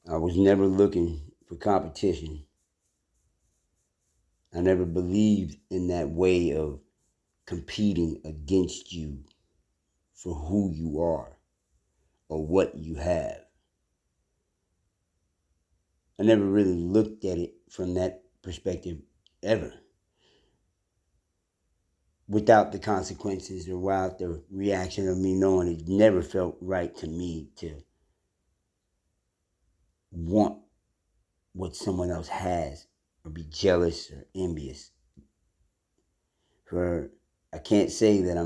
I was never looking for competition. I never believed in that way of competing against you for who you are or what you have. I never really looked at it from that perspective ever. Without the consequences or without the reaction of me knowing it never felt right to me to want what someone else has or be jealous or envious. For I can't say that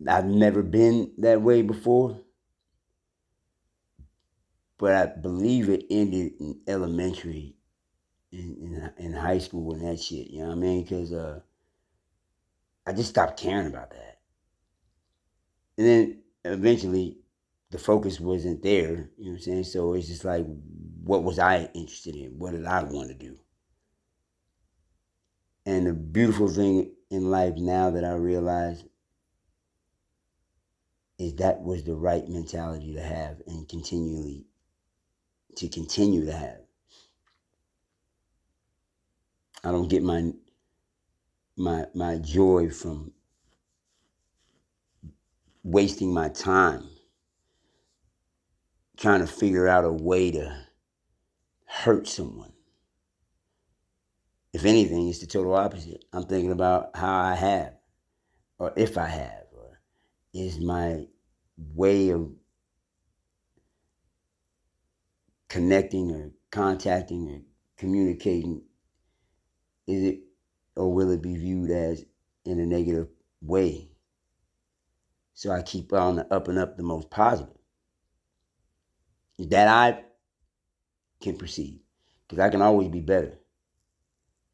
I've never been that way before, but I believe it ended in elementary, in high school and that shit. You know what I mean? Because I just stopped caring about that, and then eventually the focus wasn't there. You know what I'm saying? So it's just like, what was I interested in? What did I want to do? And the beautiful thing in life now that I realize is that was the right mentality to have and continue to have. I don't get my joy from wasting my time trying to figure out a way to hurt someone. If anything, it's the total opposite. I'm thinking about how I have, or if I have, or is my way of connecting or contacting or communicating, is it, or will it be viewed as in a negative way? So I keep on the up and up the most positive that I can perceive, because I can always be better,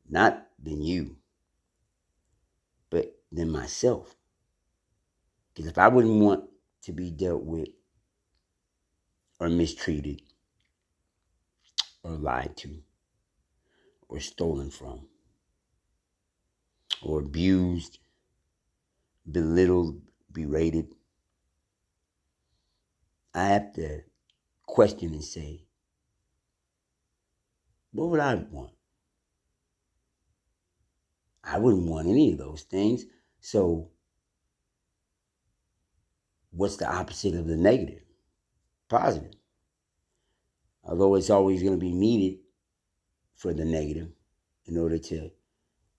not than you, but than myself. Because if I wouldn't want to be dealt with or mistreated or lied to or stolen from or abused, belittled, berated, I have to question and say, what would I want? I wouldn't want any of those things. So, what's the opposite of the negative? Positive. Although it's always going to be needed for the negative in order to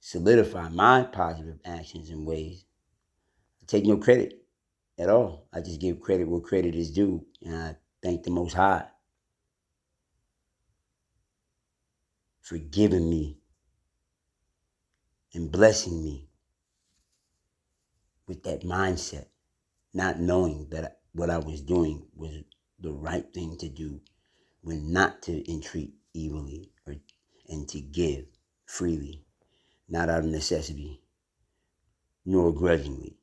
solidify my positive actions and ways. I take no credit at all. I just give credit where credit is due. And I thank the Most High for giving me and blessing me with that mindset, not knowing that what I was doing was the right thing to do, when not to entreat evilly and to give freely, not out of necessity nor grudgingly,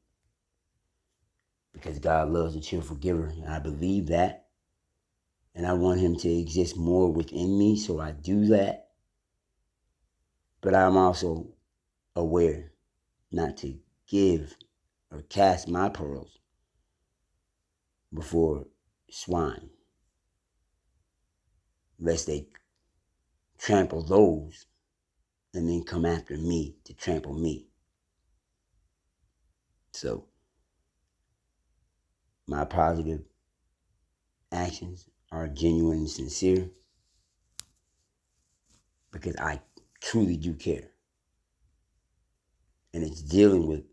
because God loves a cheerful giver, and I believe that, and I want Him to exist more within me, so I do that. But I'm also aware not to give or cast my pearls before swine, lest they trample those and then come after me to trample me. So my positive actions are genuine and sincere because I truly do care. And it's dealing with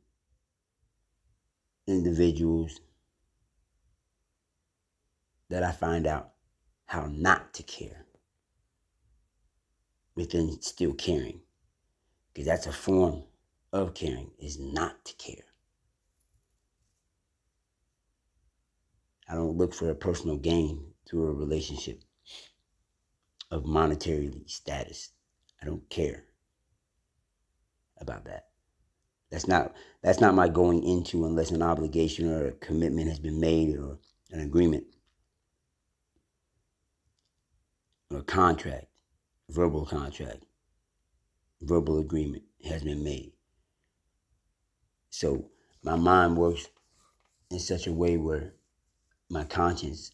individuals that I find out how not to care within still caring. Because that's a form of caring, is not to care. I don't look for a personal gain through a relationship of monetary status. I don't care about that. That's not my going into, unless an obligation or a commitment has been made, or an agreement or a contract, verbal contract, verbal agreement has been made. So my mind works in such a way where my conscience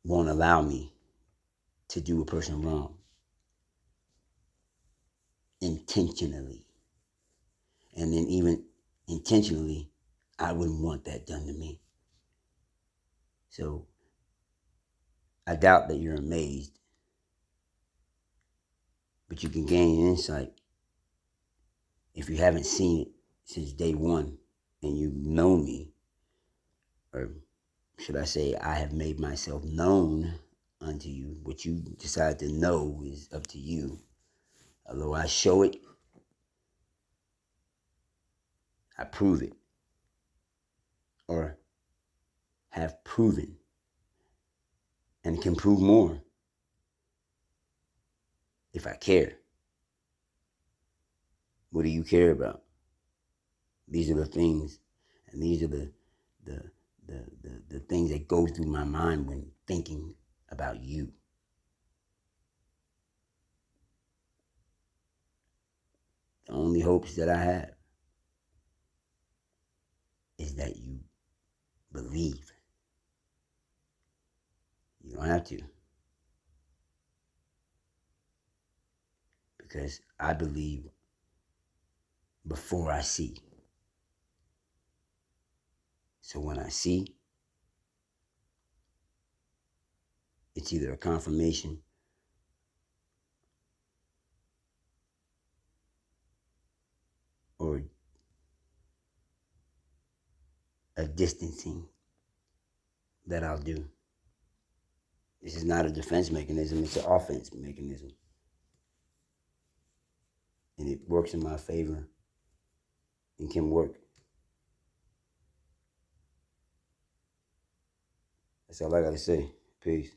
won't allow me to do a person wrong intentionally. And then even intentionally, I wouldn't want that done to me. So I doubt that you're amazed, but you can gain insight if you haven't seen it since day one and you've known me, or should I say, I have made myself known unto you. What you decide to know is up to you. Although I show it, I prove it, or have proven, and can prove more if I care. What do you care about? These are the things, and these are the the things that go through my mind when thinking about you. The only hopes that I have is that you believe. You don't have to, because I believe before I see. So when I see, it's either a confirmation or a distancing that I'll do. This is not a defense mechanism, it's an offense mechanism. And it works in my favor and can work. That's all I gotta say. Peace.